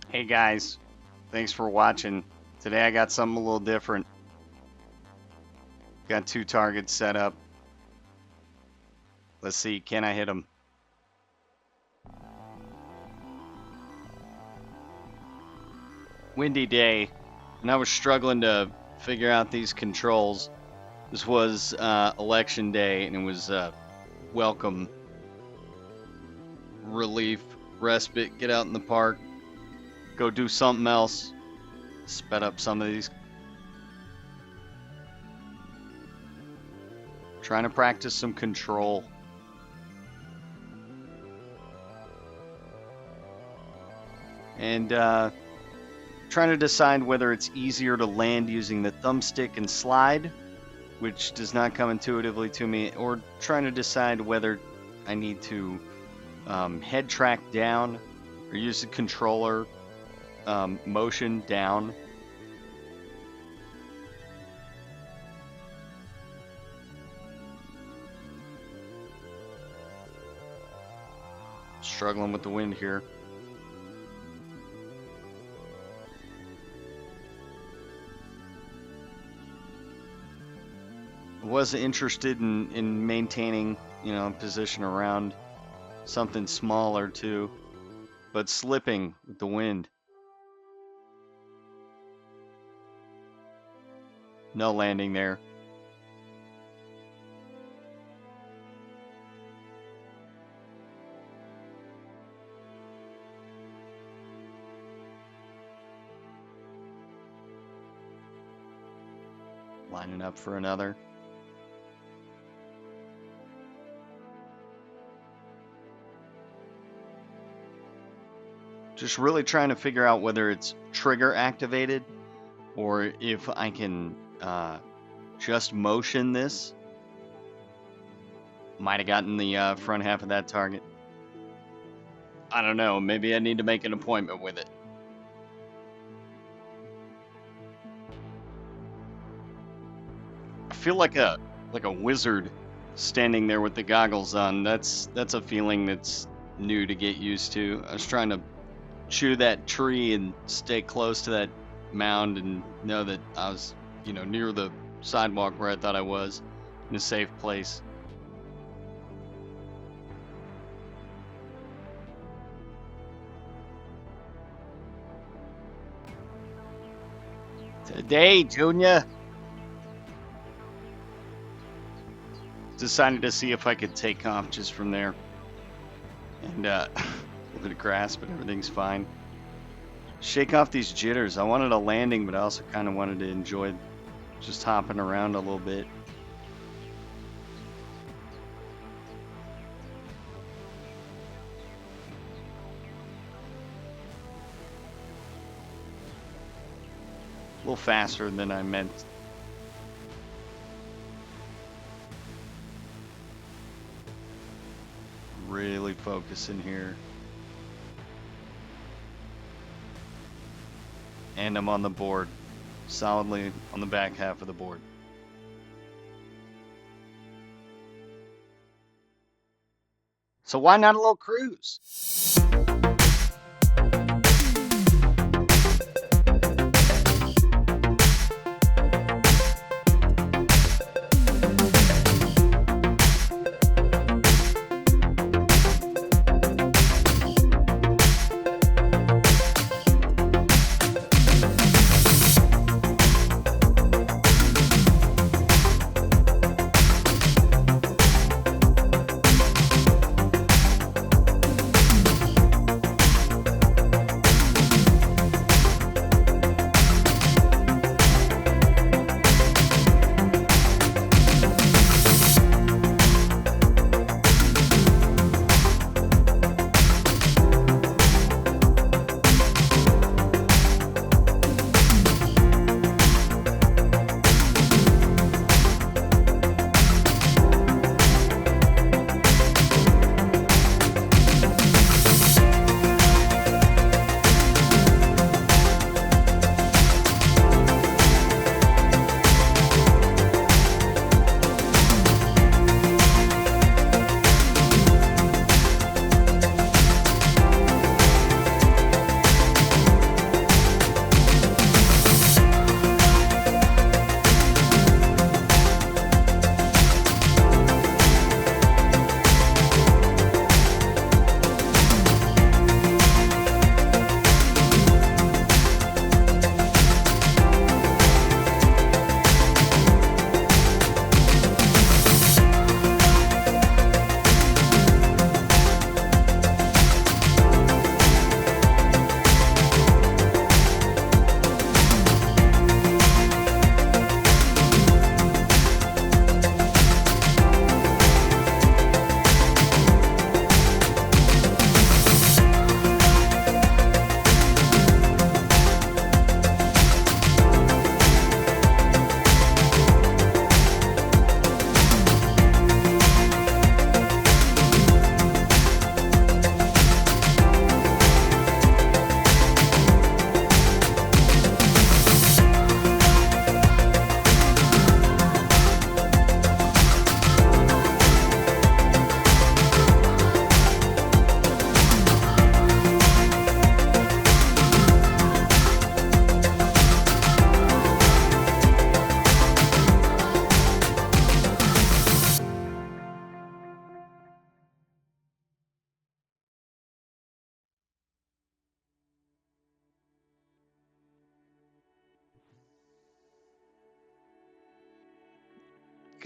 Hey guys, thanks for watching. Today I got something a little different. Got 2 targets set up. Let's see, can I hit them? Windy day, and I was struggling to figure out these controls. This was election day, and it was welcome relief, respite, get out in the park, go do something else, sped up some of these. Trying to practice some control. And trying to decide whether it's easier to land using the thumbstick and slide, which does not come intuitively to me, or trying to decide whether I need to head track down or use the controller motion down. Struggling with the wind here. Was interested in maintaining, position around something smaller too, but slipping with the wind. No landing there. Lining up for another. Just really trying to figure out whether it's trigger activated or if I can just motion this. Might have gotten the front half of that target. I don't know. Maybe I need to make an appointment with it. I feel like a wizard standing there with the goggles on. That's a feeling that's new to get used to. I was trying to chew that tree and stay close to that mound and know that I was, near the sidewalk where I thought I was, in a safe place. Today, Junior. Decided to see if I could take off just from there. And a little bit of grass, but everything's fine. Shake off these jitters. I wanted a landing, but I also kind of wanted to enjoy just hopping around a little bit. A little faster than I meant. Really focusing here. And I'm on the board. Solidly on the back half of the board. So why not a little cruise?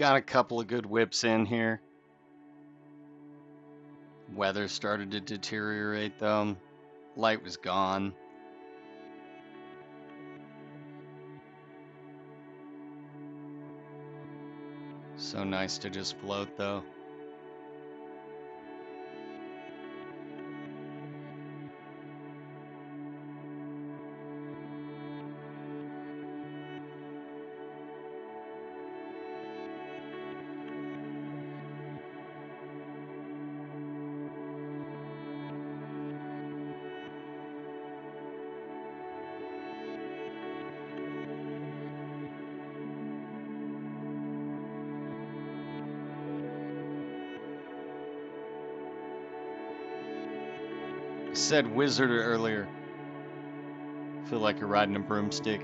got a couple of good whips in here. Weather started to deteriorate though. Light was gone. So nice to just float though. I said wizard earlier. Feel like you're riding a broomstick.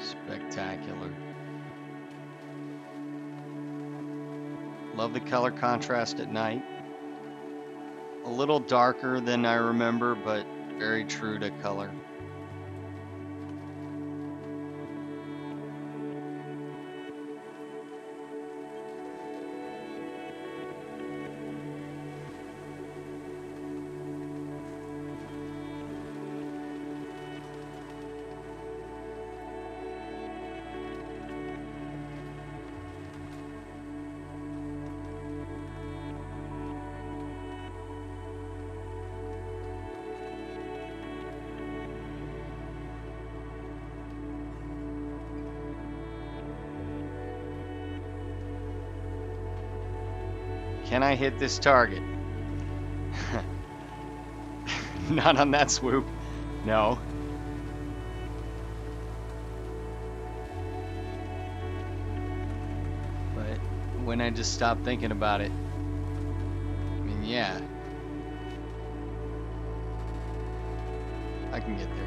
Spectacular. Love the color contrast at night. A little darker than I remember, but very true to color. Can I hit this target? Not on that swoop. No. But when I just stop thinking about it, I mean, yeah. I can get there.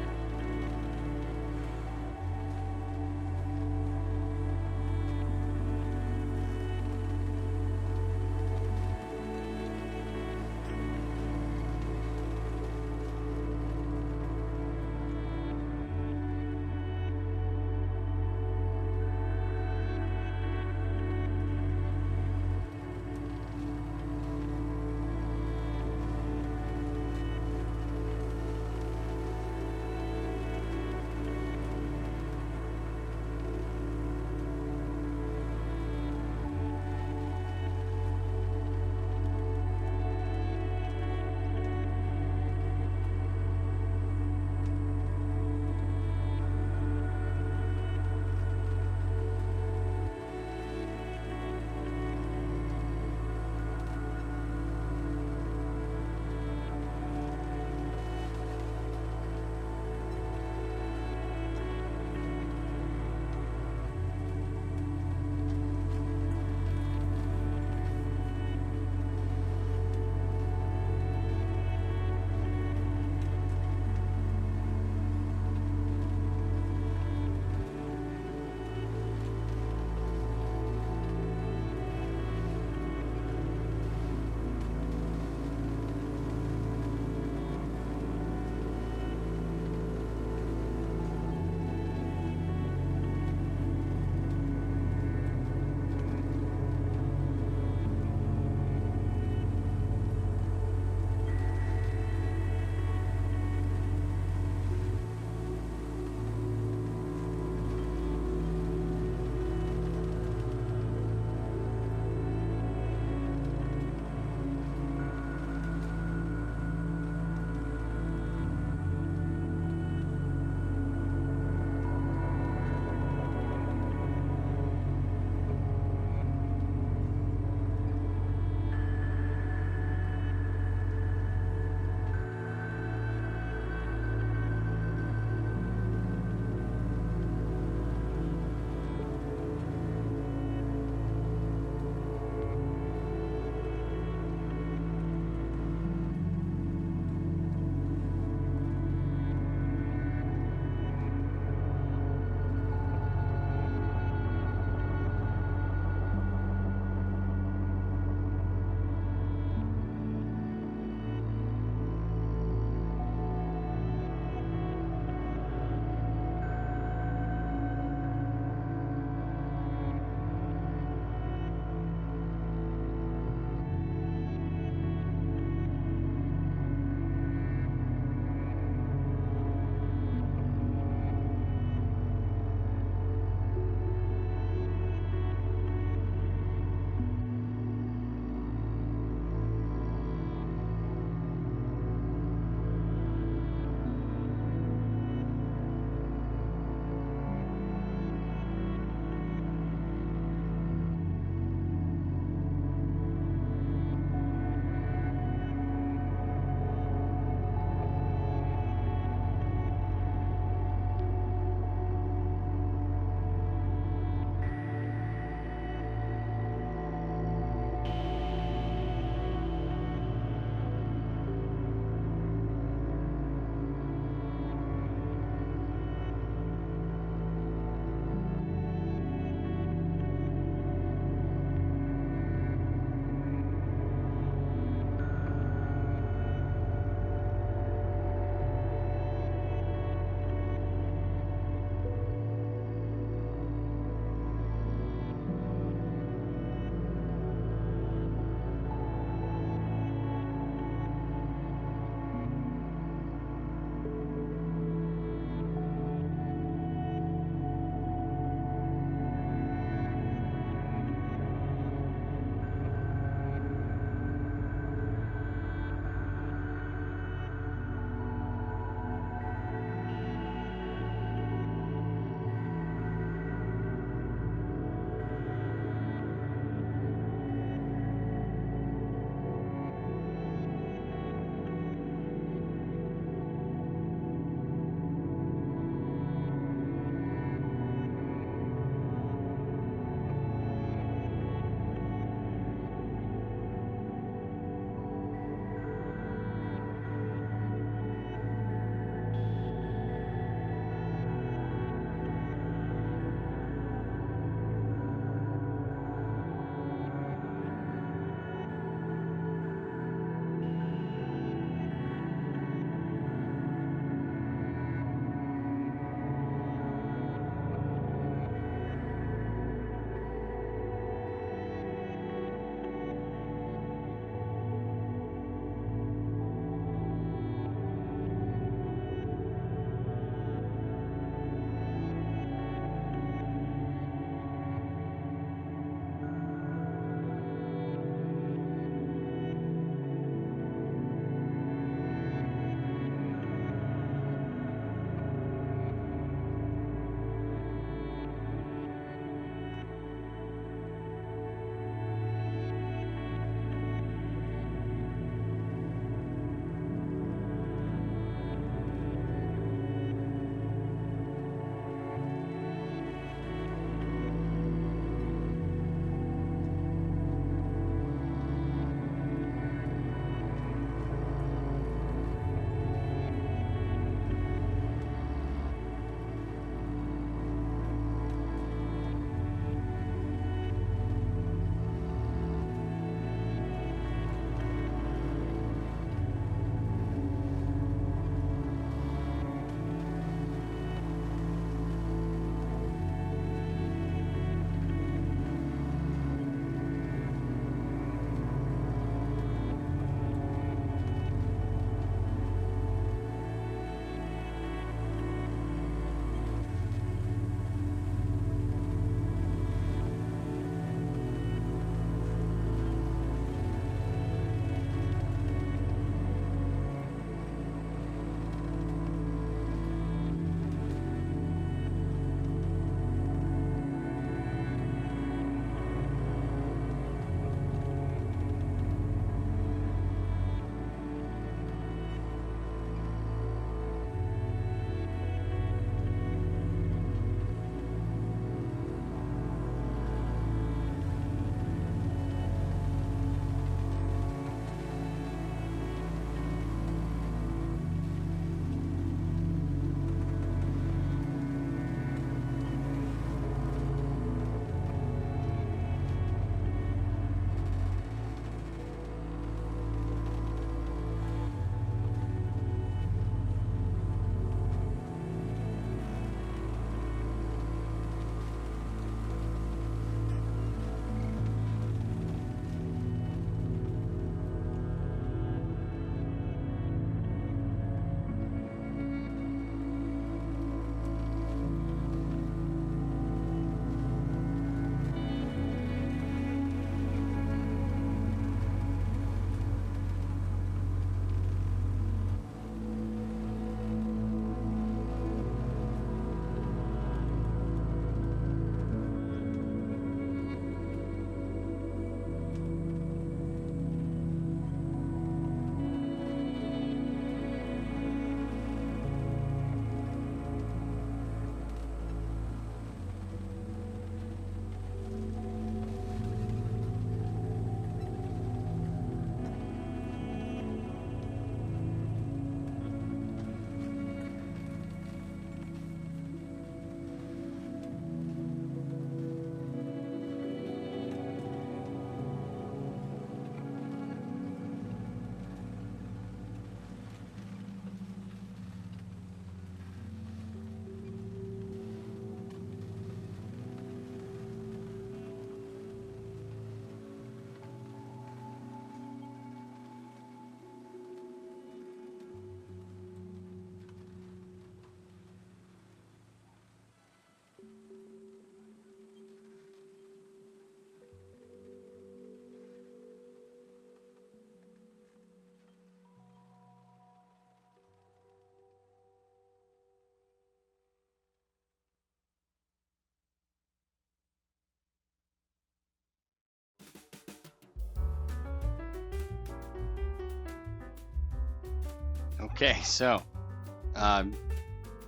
Okay, so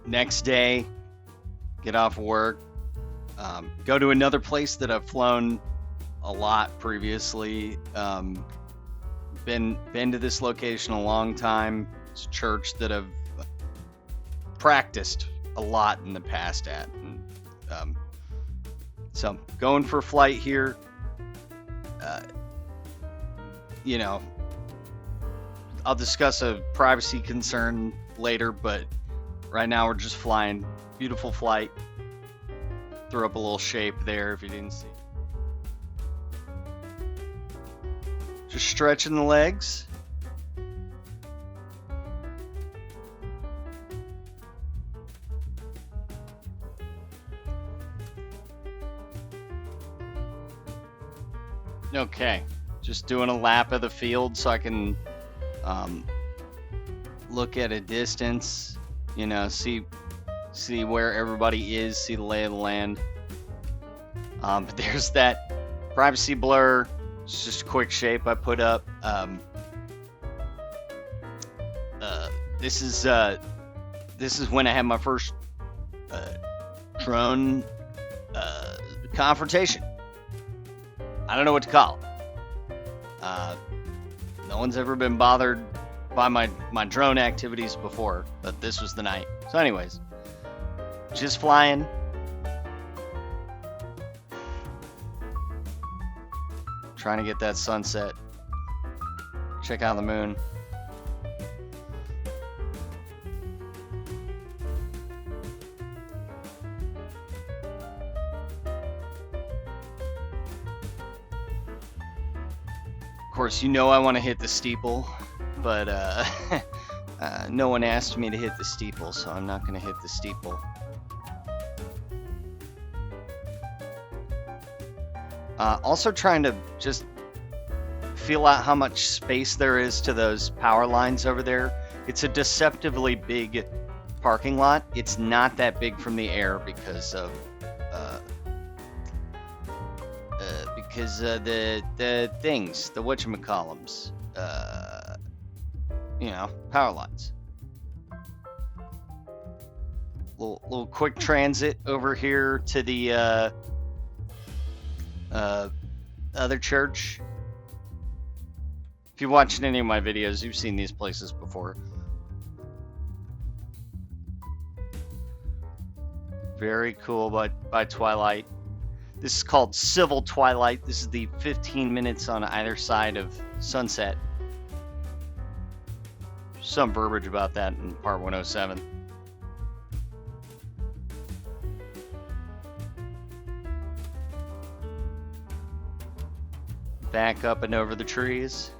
next day, get off work, go to another place that I've flown a lot previously. Been to this location a long time. It's a church that I've practiced a lot in the past at. And, so going for a flight here. You know, I'll discuss a privacy concern later, but right now we're just flying. Beautiful flight. Threw up a little shape there if you didn't see. Just stretching the legs. Okay, just doing a lap of the field so I can look at a distance, you know, see where everybody is, see the lay of the land. But there's that privacy blur. It's just a quick shape I put up. This is when I had my first drone confrontation. I don't know what to call it. No one's ever been bothered by my drone activities before, but this was the night. So anyways, just flying. Trying to get that sunset. Check out the moon. Of course, you know I want to hit the steeple, but no one asked me to hit the steeple, so I'm not going to hit the steeple. Also trying to just feel out how much space there is to those power lines over there. It's a deceptively big parking lot. It's not that big from the air because of the things, the whatchamacallums, you know, power lines. Little quick transit over here to the other church. If you've watched any of my videos, you've seen these places before. Very cool by twilight. This is called Civil Twilight. This is the 15 minutes on either side of sunset. Some verbiage about that in part 107. Back up and over the trees.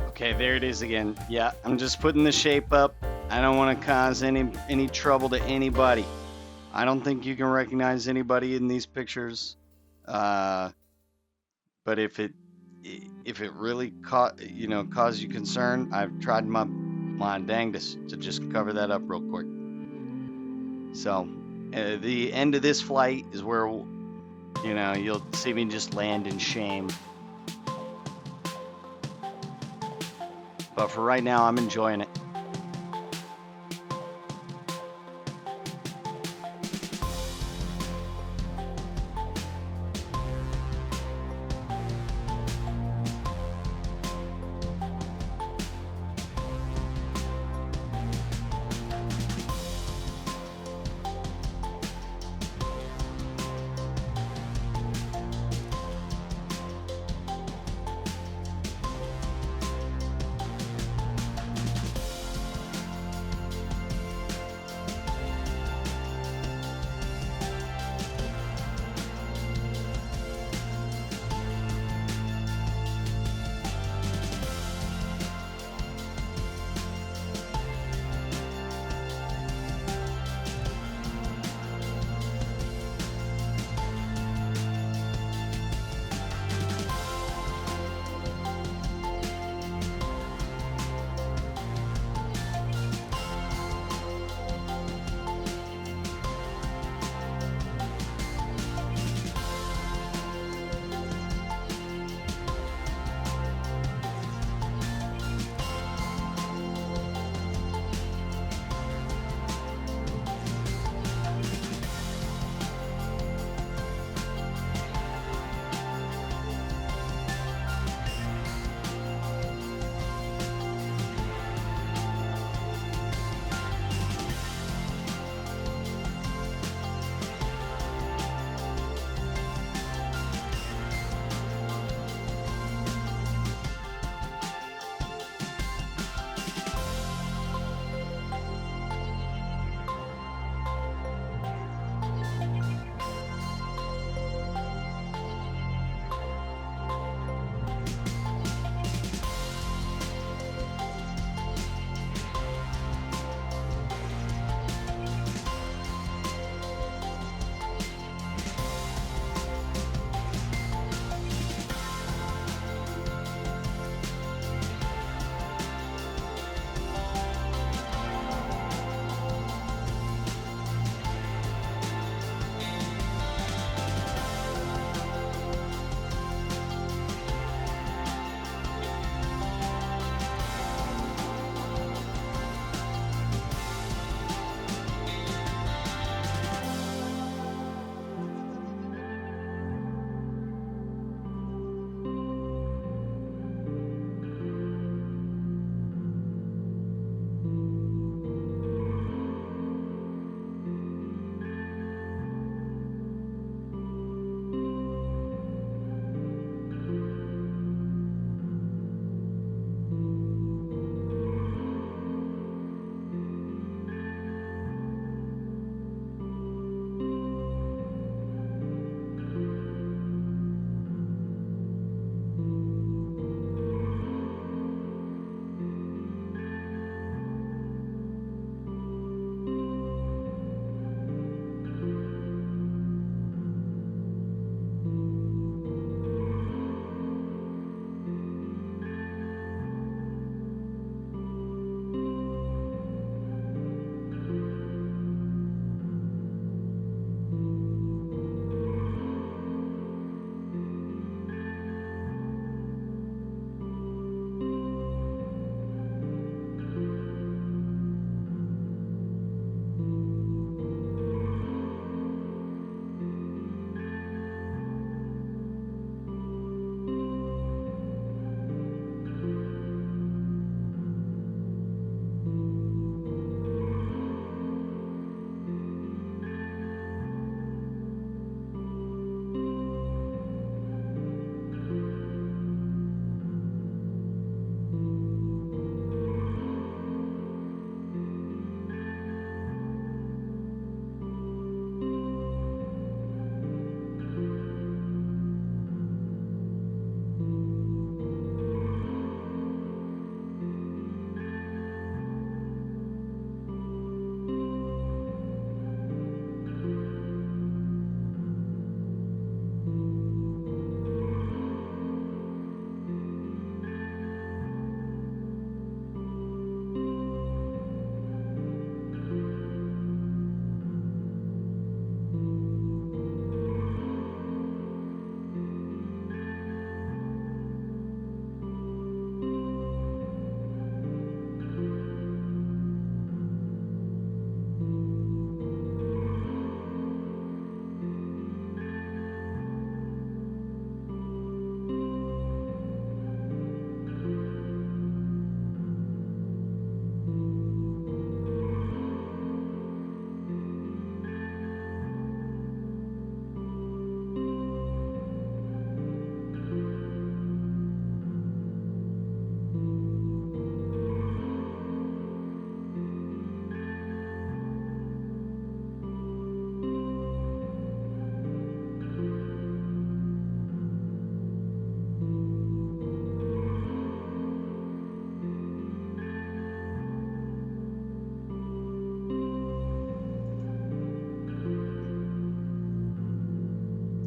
Okay, there it is again. Yeah, I'm just putting the shape up. I don't want to cause any trouble to anybody. I don't think you can recognize anybody in these pictures. But if it really cause you concern, I've tried my dangest to just cover that up real quick. So the end of this flight is where you'll see me just land in shame. But for right now, I'm enjoying it.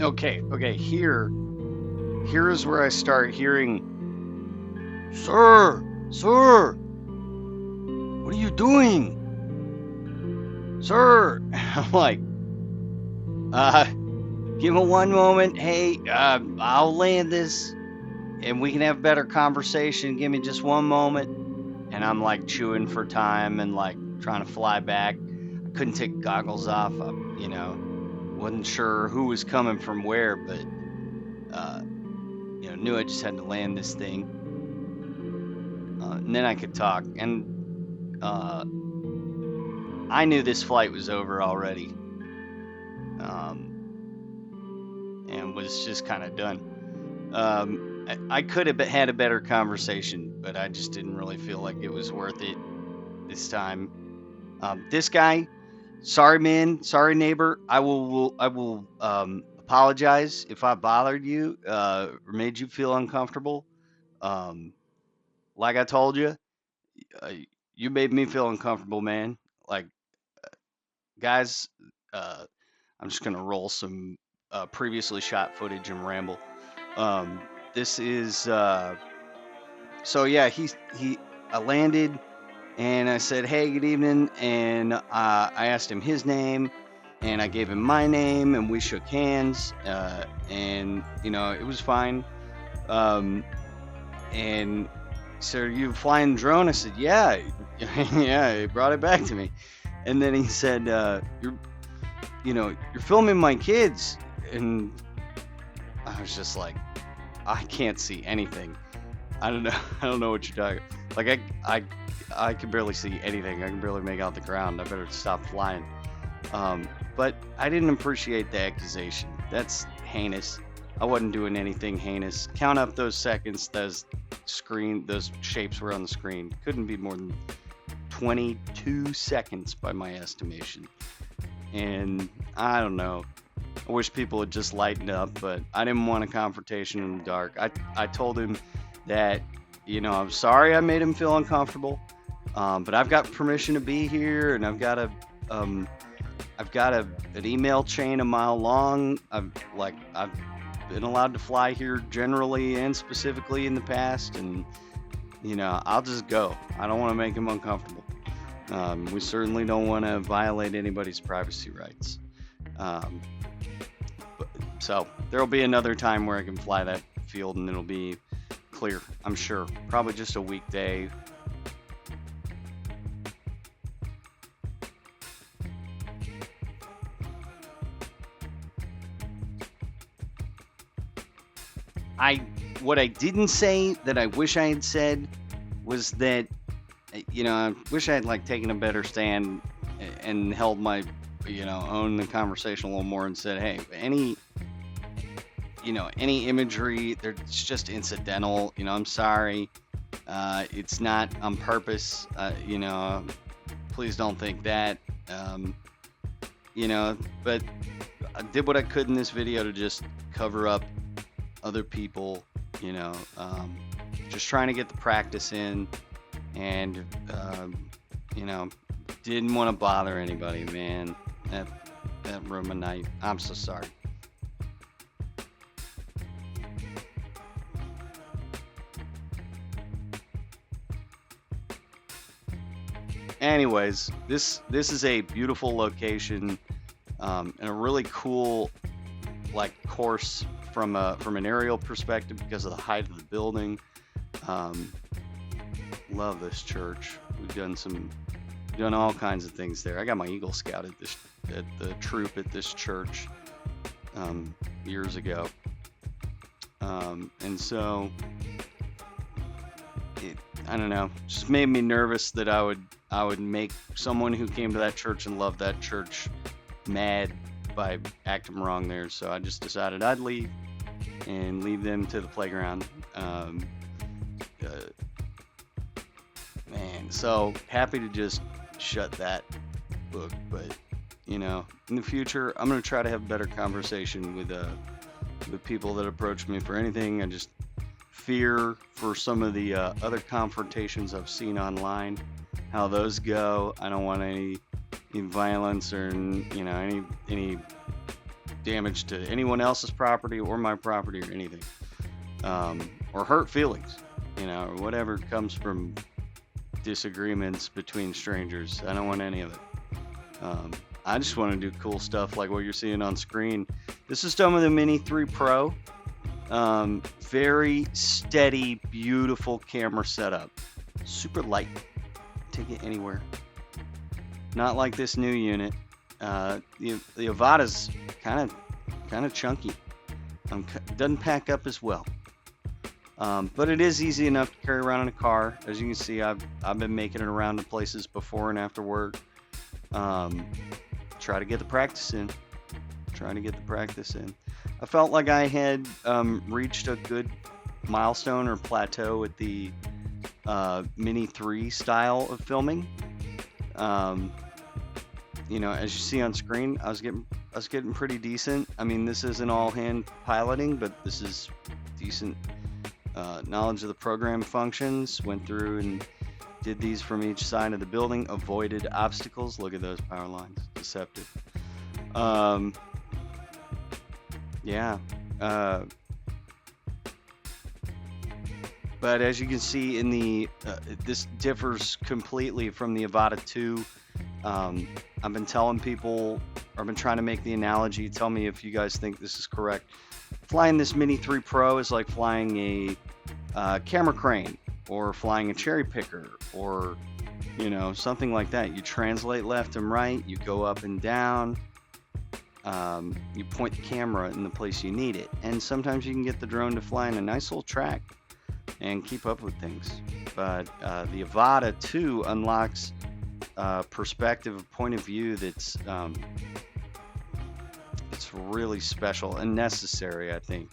Okay. Here is where I start hearing, sir, what are you doing, sir? I'm like, uh, give me one moment. Hey, I'll land this, and we can have a better conversation. Give me just one moment. And I'm like chewing for time and like trying to fly back. I couldn't take goggles off. Wasn't sure who was coming from where, but knew I just had to land this thing, and then I could talk. And I knew this flight was over already, and was just kind of done. I could have had a better conversation, but I just didn't really feel like it was worth it this time. This guy, sorry man, sorry neighbor. I will apologize if I bothered you or made you feel uncomfortable. Like I told you, uh, you made me feel uncomfortable, man. Like, guys, uh, I'm just gonna roll some previously shot footage and ramble. This is so yeah. I landed and I said, "Hey, good evening," and I asked him his name, and I gave him my name, and we shook hands, and it was fine. Um, and so, you flying drone? I said, "Yeah, yeah." He brought it back to me, and then he said, "You're filming my kids," and I was just like, "I can't see anything. I don't know. I don't know what you're talking. Like I can barely see anything. I can barely make out the ground. I better stop flying." But I didn't appreciate the accusation. That's heinous. I wasn't doing anything heinous. Count up those seconds. Those shapes were on the screen. Couldn't be more than 22 seconds by my estimation. And I don't know. I wish people would just lighten up, but I didn't want a confrontation in the dark. I told him that, I'm sorry I made him feel uncomfortable, but I've got permission to be here, and I've got an email chain a mile long. I've been allowed to fly here generally and specifically in the past, and I'll just go. I don't want to make him uncomfortable. We certainly don't want to violate anybody's privacy rights. So there'll be another time where I can fly that field, and it'll be clear, I'm sure. Probably just a weekday. What I didn't say that I wish I had said was that, I wish I had taken a better stand and held my, owned the conversation a little more and said, hey, any imagery, it's just incidental. I'm sorry. It's not on purpose. Please don't think that. But I did what I could in this video to just cover up other people, just trying to get the practice in, and, didn't want to bother anybody, man. That ruined my night. I'm so sorry. Anyways, this is a beautiful location, and a really cool course from an aerial perspective because of the height of the building. Love this church. We've done all kinds of things there. I got my Eagle Scout at the troop at this church years ago, and so I don't know, just made me nervous that I would make someone who came to that church and loved that church mad by acting wrong there. So I just decided I'd leave them to the playground. Man, so happy to just shut that book. But in the future, I'm gonna try to have a better conversation with people that approach me for anything. I just fear for some of the other confrontations I've seen online, how those go. I don't want any violence or any damage to anyone else's property or my property or anything, or hurt feelings, or whatever comes from disagreements between strangers. I don't want any of it. I just want to do cool stuff like what you're seeing on screen. This is done with a Mini 3 Pro. Very steady, beautiful camera setup. Super light. Take it anywhere. Not like this new unit. The Avata's kind of chunky. Doesn't pack up as well. But it is easy enough to carry around in a car. As you can see, I've been making it around to places before and after work. Try to get the practice in. I felt like I had reached a good milestone or plateau with the Mini 3 style of filming. As you see on screen, I was getting pretty decent. I mean, this isn't all hand piloting, but this is decent knowledge of the program functions. Went through and did these from each side of the building, avoided obstacles. Look at those power lines, deceptive. But as you can see in the, this differs completely from the Avata 2. I've been telling people, or I've been trying to make the analogy, tell me if you guys think this is correct. Flying this Mini 3 Pro is like flying a camera crane, or flying a cherry picker, or something like that. You translate left and right, you go up and down, you point the camera in the place you need it, and sometimes you can get the drone to fly in a nice little track and keep up with things. But the Avata 2 unlocks perspective, point of view that's it's really special and necessary, I think.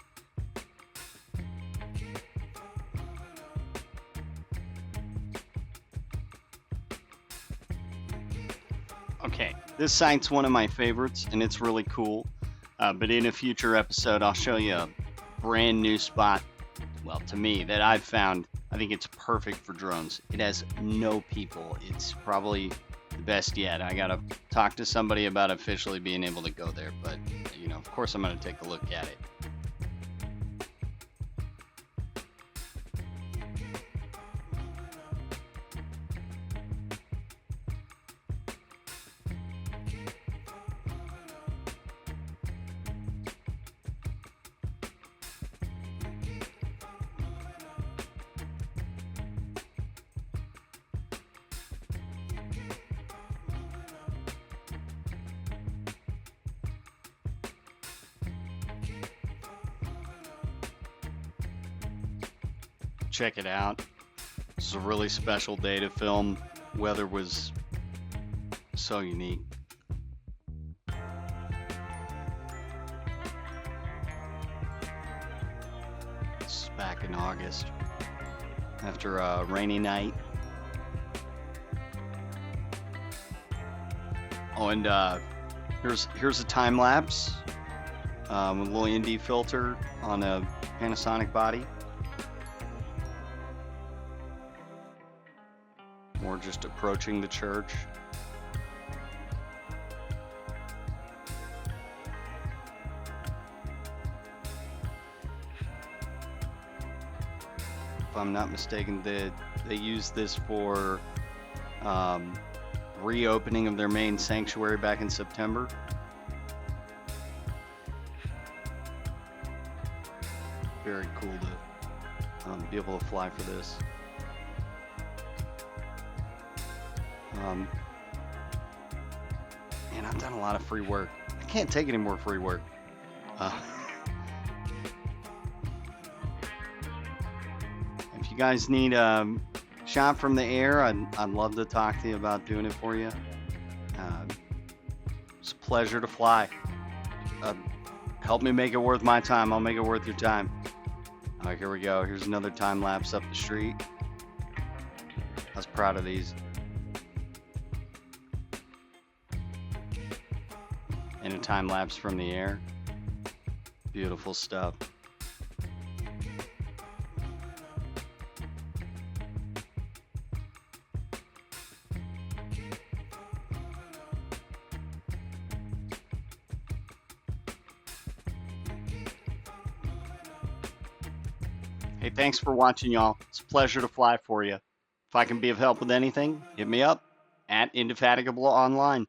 Okay, this site's one of my favorites, and it's really cool. But in a future episode, I'll show you a brand new spot, well, to me, that I've found. I think it's perfect for drones. It has no people. It's probably the best yet. I gotta talk to somebody about officially being able to go there, but of course I'm gonna take a look at it. Check it out. This is a really special day to film. Weather was so unique. This is back in August after a rainy night. Oh, and here's a time lapse with a little ND filter on a Panasonic body. We're just approaching the church. If I'm not mistaken, they used this for reopening of their main sanctuary back in September. Very cool to be able to fly for this. And I've done a lot of free work. I can't take any more free work. If you guys need a shot from the air, I'd love to talk to you about doing it for you. It's a pleasure to fly. Help me make it worth my time. I'll make it worth your time. All right, here we go. Here's another time lapse up the street. I was proud of these. And a time lapse from the air. Beautiful stuff. Hey, thanks for watching, y'all. It's a pleasure to fly for you. If I can be of help with anything, hit me up at Indefatigable Online.